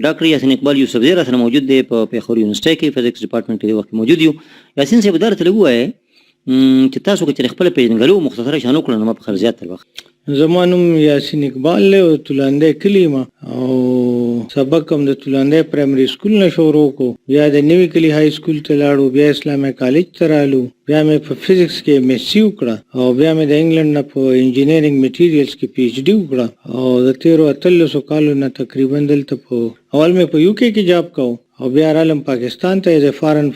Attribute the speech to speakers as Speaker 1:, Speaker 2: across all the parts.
Speaker 1: ډاکټر یاسین اقبال یوسفزی را سره موجود دی په پیښور یونیورسيټي کې فزیکس ډپارټمنټ کې د وخت موجود یو. یاسین صاحب درته لګوي چې تاسو چې خپل پیژنګلو مختصره شانو کړو نو په خرجات تر وخت
Speaker 2: زمانم یاسین اقبال له تولانده کلیما او سبق هم د تولانده پرایمری سکول نه شروع کو، بیا د نیوی کلی های سکول ته لاړو، بیا اسلامي کالج ته رالو، بیا مې په فزیکس کې ایم ایس سی وکړه او بیا مې د انګلند نه په انجینیرینګ میټیریلز کې پی ایچ ډي وکړه او د 13 کالو نه تقریبا دلته په اول مې په یو کې جاب کاو او بیا رالم پاکستان ته ایز فارن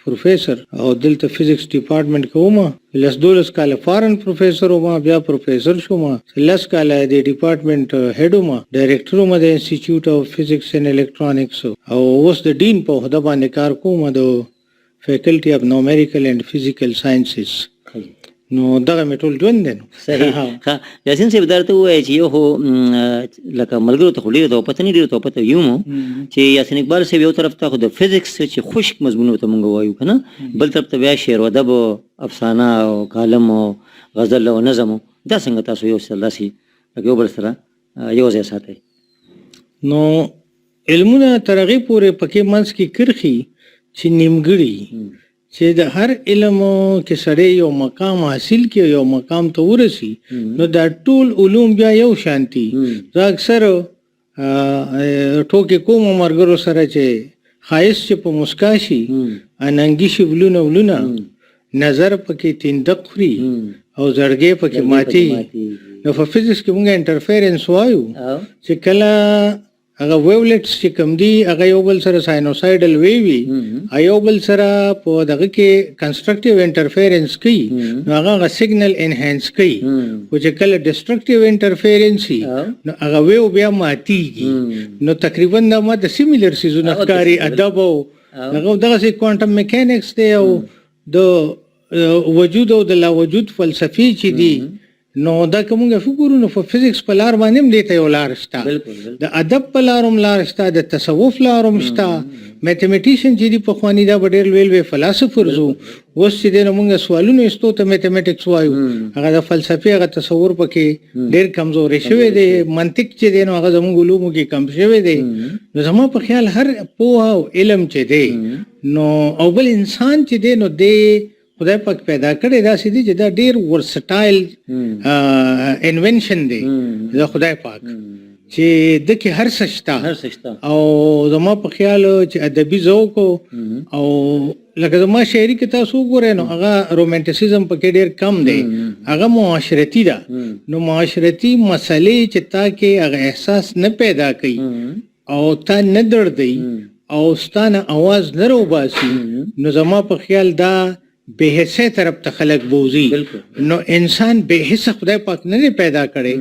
Speaker 2: پروفیسر او دلته فزیکس ډپارټمنټ کوم. لس 12 کال فارن پروفیسر وم، بیا پروفیسر شوم، لس کال د ډپارټمنټ هډ وم، ډایریکټر وم د انسټیټیوټ اف فزیکس اینڈ الکترونکس او اوس د ډین په عہده باندې کار کوم د فیکلټي اف نومریکل اینڈ فزیکل ساينسز. نو دغه میټول ژوند دی.
Speaker 1: صحیح. ها یاسین صاحب درته وایي چې یو لکه ملګرو ته خولي ته پته نه ډیره ته پته یو چې یاسین اقبال صاحب یو طرف ته د فزیکس چې خشک مضمون ته مونږ وایو کنه، بل طرف ته بیا شعر و ادب افسانه او کالم او غزل او نظم. دا څنګه تاسو یو سلاسي یو بل سره یو ځای ساتي؟
Speaker 2: نو علمونه ترغه پورې پکې منځ کې کرخي چې نیمګړي چې د هر علم کې سره یو مقام حاصل کې یو مقام ته ورسي نو دا ټول علوم بیا یو شانتي. زه اکثر ټوکې کوم مرګرو سره چې خایس چې په مسکا شي اننګي شي ولونه نظر پکې تندق خوري او زړګې پکې ماتي. نو په فزیکس کې موږ انټرفیرنس وایو چې کله هغه ویولټس چې کوم دي هغه یو بل سره ساینوسایډل وی یو بل سره په دغه کې کنسترکټیو انټرفیرنس کوي نو هغه سیګنل انهانس کوي، او چې کله ډسترکټیو انټرفیرنس نو هغه ویو بیا ماتيږي. نو تقریبا دا ما د سیمیلر سيزونه ښکاری ادب او دغه سي کوانټم میکانکس دی او د وجود او د لا وجود فلسفي چې دي. نو دا کومه فکرونه په فزیکس په لار باندې هم دیته یو لار شته، د ادب په لار هم لار شته، د تصوف لار هم شته. میتھمیټیشن چې دی په خواني دا ډېر ویل فلسفرز اوس چې د موږ سوالونه استو ته میتھمیټکس وایو، هغه د فلسفي هغه تصور پکې ډېر کمزوري شوی دی، منطق چې دی نو هغه زموږ علومو کې کم شوی دی. نو زما په خیال هر پوهه او علم چې دی نو او بل انسان چې دی نو دی خدای پاک پیدا کړی دا سې دي چې دا ډیر ورسټایل انوینشن دی دا خدای پاک چې د کې هر سشتا او زما په خیال چې ادبي ذوق او لکه زما شاعري کې تاسو ګورئ نو هغه رومانټیسزم پکې ډیر کم دی، هغه معاشرتي ده. نو معاشرتي مسلې چې تا کې هغه احساس نه پیدا کوي او تا نه دردي او ستانه आवाज نه روباسي نو زما په خیال دا به حصه طرف ته خلق بوزي. نو انسان به حصه خدای پاک نه پیدا کړي،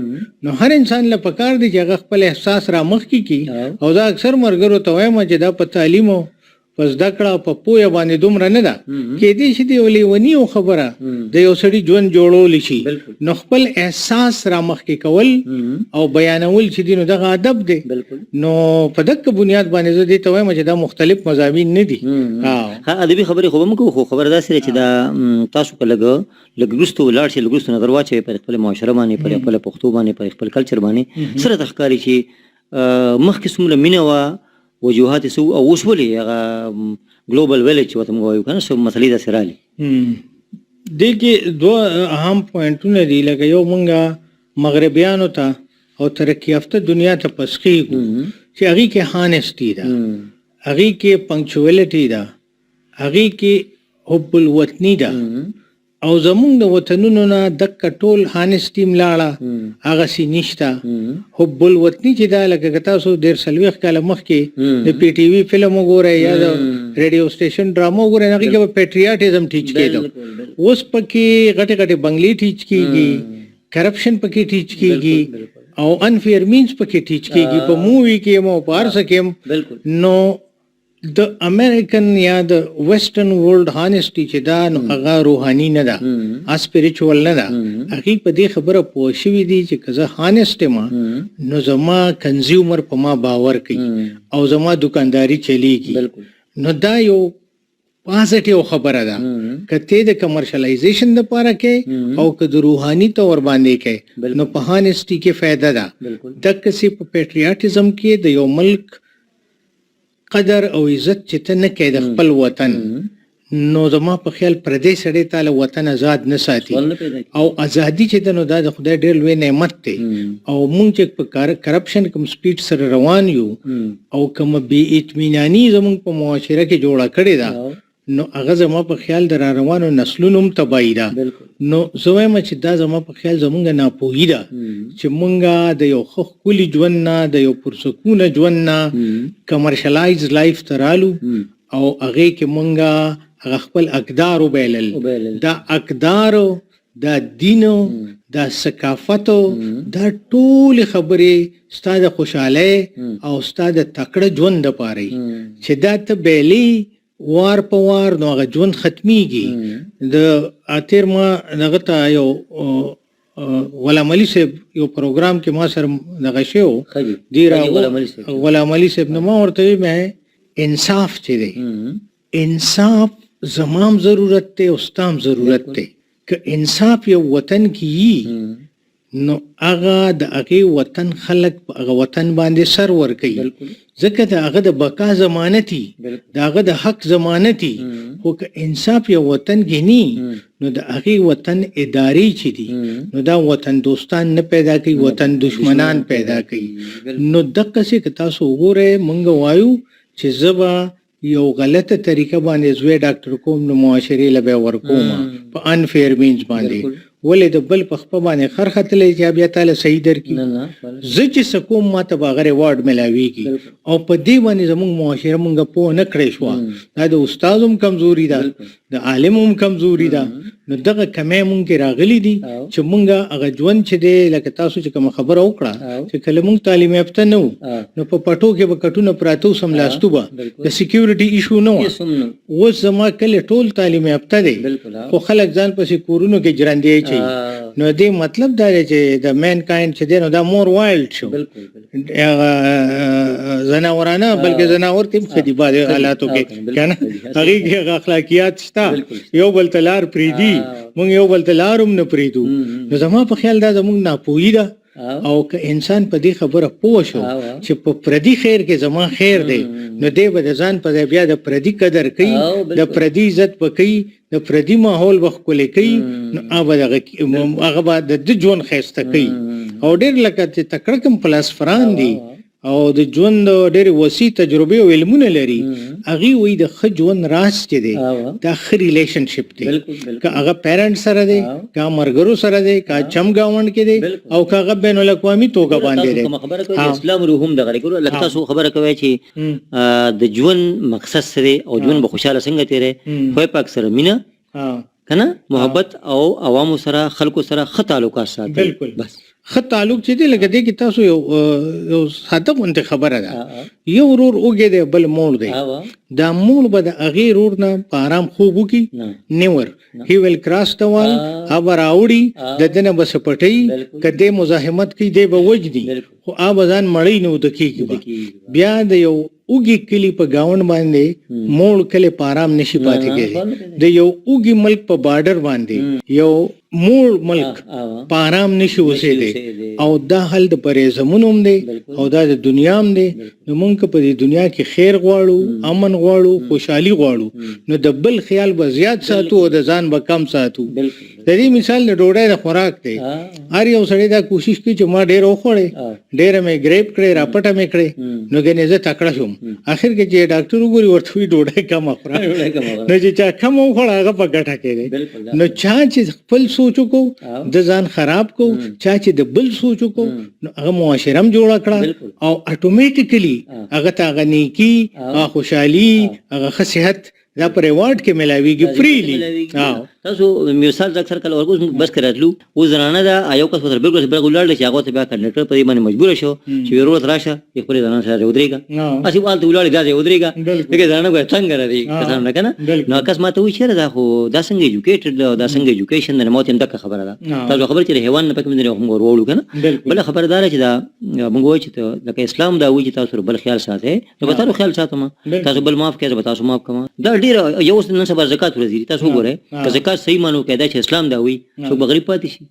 Speaker 2: نو هر انسان له پکار دی چې خپل احساس را مخ کی او دا اکثر مرګرو ته وایم چې دا په تعلیم او پس دا کړه په پوهه باندې دومره نه ده کې دې شي دی ولې ونی او خبره د یو سړي ژوند جوړول شي. نو خپل احساس را مخ کې کول او بیانول چې دینو دغه ادب دی. نو په دغه بنیاد باندې زه دې ته وایم چې دا مختلف مضامین نه دي.
Speaker 1: ها ادبي خبرې خو موږ خو خبر دا سره چې دا تاسو کله لګرستو ولار شي لګرستو نظر واچي پر خپل معاشره باندې پر خپل پښتو باندې پر خپل کلچر باندې سره تخکاری شي مخکې سمله مینه وا وجوهات سو او وسولې هغه ګلوبل ویلیج وته موږ وایو کنه سو مسلې د سرالي
Speaker 2: د کې دوه اهم پوینټونه دي. لکه یو مونږه مغربیانو ته او ترقی یافته دنیا ته پسخي چې هغه کې هانسټي ده، هغه کې پنکچوالټي ده، هغه کې حب الوطنی ده او زمونږ د وطنونو نه د کټول هانسټي ملاړه هغه سي نشته. حب الوطنی چې دا لکه تاسو ډیر سلويخ کاله مخکې د پی ټي وی فلم وګورئ یا د ریډیو سټیشن ډراما وګورئ هغه کې پیټریاټیزم ټیچ کېدو، اوس پکې غټه غټه بنگلې ټیچ کیږي، کرپشن پکې ټیچ کیږي او انفیر مینز پکې ټیچ کیږي په مووی کې مو پارس کې. نو د امریکن یا د ویسټرن ورلد هانسټي چې دا نو هغه روحاني نه ده، اسپریچوال نه ده. هغه په دې خبره پوه شوی دی چې کزه هانسټ ما نو زما کنزیومر په ما باور کوي او زما دکانداری چلیږي. نو دا یو پازیټیو خبره ده کته د کمرشلایزیشن لپاره کې او که د روحاني تور باندې کې نو په هانسټي کې فائدہ ده. د کسي په پیټریاټیزم کې د یو ملک قدر او عزت چې ته نه کوې د خپل وطن نو زما په خیال پردی سړی تعالی وطن آزاد نه ساتي او ازادي چې ده نو دا د خدای ډېر لوی نعمت دی او مونږ چې په کرپشن کوم سپیډ سره روان یو او کوم بې اطمیناني زمونږ په معاشره کې جوړه کړې ده نو هغه زما په خیال د را روانو نسلونو هم تباهي ده نو زه وایم چې دا زما په خیال زمونږ ناپوهي ده چې مونږ د یو ښه ښکلي ژوند نه د یو پرسکونه ژوند نه کمرشلایز لایف ته رالو او هغې کې مونږ هغه خپل اقدار وبایلل دا اقدارو دا دینو دا ثقافتو دا ټولې خبرې ستا د خوشحالۍ او ستا د تکړه ژوند دپاره چې دا ته بیلې وار په وار نو هغه ژوند ختمیږي د تیر ما دغه ته یو غلام علي صاحب یو پروګرام کې ما سره دغه شی و غلام علي صاحب نو ما ورته ویل انصاف چې دی انصاف زمام ضرورت ته او ستام ضرورت ته که انصاف یو وطن کې نو هغه د هغې وطن خلک په هغه وطن باندې سر ورکوي ځکه د هغه د بقا ضمانتي د هغه د حق ضمانتي خو که انصاف یو وطن کې نی نو د هغې وطن ادارې چې دي نو دا وطن دوستان نه پیدا کوي وطن دشمنان پیدا کوي نو دقسې که تاسو وګورئ مونږ وایو چې زه به یو غلطه طریقه باندې زوی ډاکټر کوم نو معاشرې له به ورکوم په انفیر مینز باندې ولې د بل په خپه باندې خر ختلی چې بیا تعالی صحیح درکړي زه چې څه کوم ما ته به هغه ریوارډ میلاویږي او په دې باندې زموږ معاشره مونږ پوه نه کړی شوه دا د استاد هم کمزوري ده د عالم هم کمزوري ده نو دغه کمی مونږ کې راغلي دي چې مونږ هغه ژوند چې دی لکه تاسو چې کومه خبره وکړه چې کله مونږ تعلیم یافته نه وو نو په پټو کې به کټونه پراته وو سملاستو به د سیکیورټي ایشو نه وه اوس زما کله ټول تعلیم یافته دی خو خلک ځان پسې کورونو کې جرندې اچوي نو دې مطلب دا دی چې د مین کاینډ چې دی نو دا مور وایلډ شو زناورانه بلکې زناور کې ښه دي بعضې حالاتو کې که نه هغې کې هغه اخلاقیات شته یو بل ته لار پرېږدي مونږ یو بل ته لار هم نه پرېږدو نو زما په خیال دا زمونږ ناپوهي ده او که انسان په دې خبره پوه شو چې په پردي خیر کې زما خیر دی نو دی به د ځان په ځای بیا د پردي قدر کوي د پردي عزت به کوي د پردي ماحول به ښکلی کوي نو هغه به د ده ژوند ښایسته کوي او ډېر لکه چې تکړه کوم فلسفران دي او د ژوند ډېرې وسیع تجربې او علمونه لري هغې وایي د ښه ژوند راز چې دی دا ښه ریلیشنشپ دی که هغه پیرنټ سره دی که ملګرو سره دی که چم ګاونډ کې دی او که هغه بین الاقوامي توګه باندې دی
Speaker 1: اسلام روح هم دغه لري لکه تاسو خبره کوئ چې د ژوند مقصد څه دی او ژوند به خوشحاله څنګه تېری خدای پاک سره مینه کنه محبت او عوامو سره خلکو سره ښه تعلقات ساتي بس ښه تعلق چې دی لکه دې کې تاسو یو ساده غوندې خبره ده یو ورور اوږې دی بل موړ دی دا موړ به د هغې ورور نه په ارام خوب وکړي نیور هی ویل کراس د وال هغه راوړي د ده نه به څه پټوي که دی مزاحمت کوي دی به وجدي خو هغه به ځان مړی نه وده کېږي بیا د یو اوږي کلي په ګاونډ باندې موړ کلی په ارام نشي پاتې کېدی د یو اوږي ملک په بارډر باندې یو موړ ملک په ارام نشي اوسېدی او دا حل د پرېزمون هم دی او دا د دنیا هم دی نو مونږ که په دې دنیا کې خیر غواړو امن غواړو خوشحالي غواړو نو د بل خیال به زیات ساتو او د ځان به کم ساتو د دې مثال د ډوډۍ د خوراک دی هر یو سړی دا کوشش کوي چې ما ډېر وخوړی ډېره مې ګریپ کړې راپټه مې کړې نو ګنې زه تکړه شوم اخر کې چې ډاکټر وګوري ورته وایي ډوډۍ کمه خوره نو چې چا کم وخوړه هغه په ګټه کې دی نو چا چې خپل سوچ وکړو د ځان خراب کو چا چې د بل سوچ وکړو نو هغه معاشره هم جوړه کړه او اټومیټیکلی هغه ته هغه نیکي هغه خوشحالي هغه ښه صحت دا په ریوارډ کې میلاویږي فریلی تاسو مثال اکثر کله ورکوس بس کراتلو او زنانه دا یو کس پر بالکل بل ولړل چې هغه ته بیا کنډکټر په دې باندې مجبور شو چې ضرورت راشه خپل زنانه سره ودرېګا اسی والته ولړل دا ودرېګا دغه زنانه کو څنګه راځي کسان نه کنه نو کس ماته وی چیرې دا خو دا څنګه ایجوکیټډ دا څنګه ایجوکیشن نه موت هم دغه خبره ده تاسو خبر چې حیوان نه پکې مې هم ورولو کنه بل خبردار چې دا موږ وایو چې لکه اسلام دا وایي چې تاسو بل خیال ساتئ نو به تاسو خیال ساتم تاسو بل معاف کړئ به تاسو معاف کوم دا ډیر یو نن سبا زکات ورزيري تاسو وګورئ که زکات صحیح مانو کېدا چې اسلام دا وي څوک غریب پاتې شي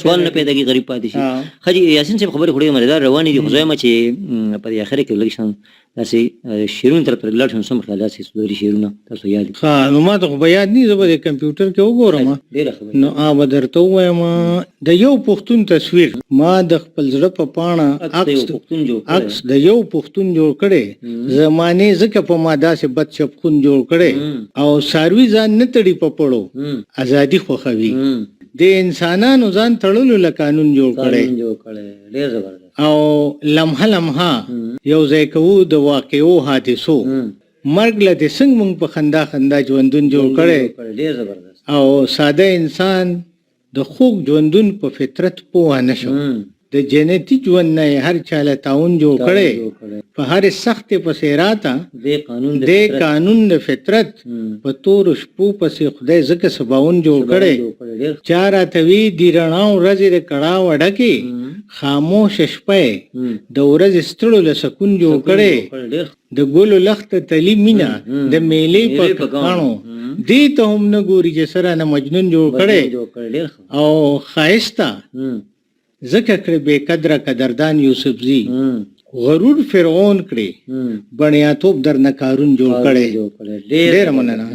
Speaker 1: سوال نه پیدا کی غریب پاتې شي خجی یاسین صاحب خبره خوري مزیدار رواني دي خو زما چې په اخر کې لګشن داسې شعرونو طرف ته لاړ شم سم خیال داسې څلوري شعرونه تاسو یاد دي؟
Speaker 2: ها نو ما ته خو به یاد نه زه به د کمپیوټر کې وګورم
Speaker 1: ډېره ښه
Speaker 2: نو به درته ووایم د یو پښتون تصویر ما د خپل زړه په پاڼه عکس د یو پښتون جوړ کړی زمانه ځکه په ما داسې بد شپخون جوړ کړی او ساروي ځان نه تړي په پړو ازادي خوښوي د انسانانو ځان تړلو له قانون جوړ کړی
Speaker 1: ډېر زبردست
Speaker 2: او لمحه لمحه یو ځای کوو د واقعو حادثو مرګ له دې څنګه مونږ په خندا خندا ژوندون جوړ کړی
Speaker 1: ډېر زبردست
Speaker 2: او ساده انسان د خوږ ژوندون په فطرت پوه نه شو د جنتي ژوند نه هر چاله تعاون جوړ کړي په هر سخت پسې راته د قانون د فطرت په تور شپو پسې خدای زکه سباون جوړ کړي چار اتوي دی رڼا ورځې د کړه وډکه خاموش شپه د ورځ ستړو له سکون جوړ کړي د ګلو لخت تلی مینا د میلې په کانو دې ته هم نه ګوري چې سره نه مجنون جوړ کړي او خایستا زکه کړي بے قدره قدردان یوسفزی غرور فرعون کړي بنیاتوب در نکارون جوړ کړي ډېر مننه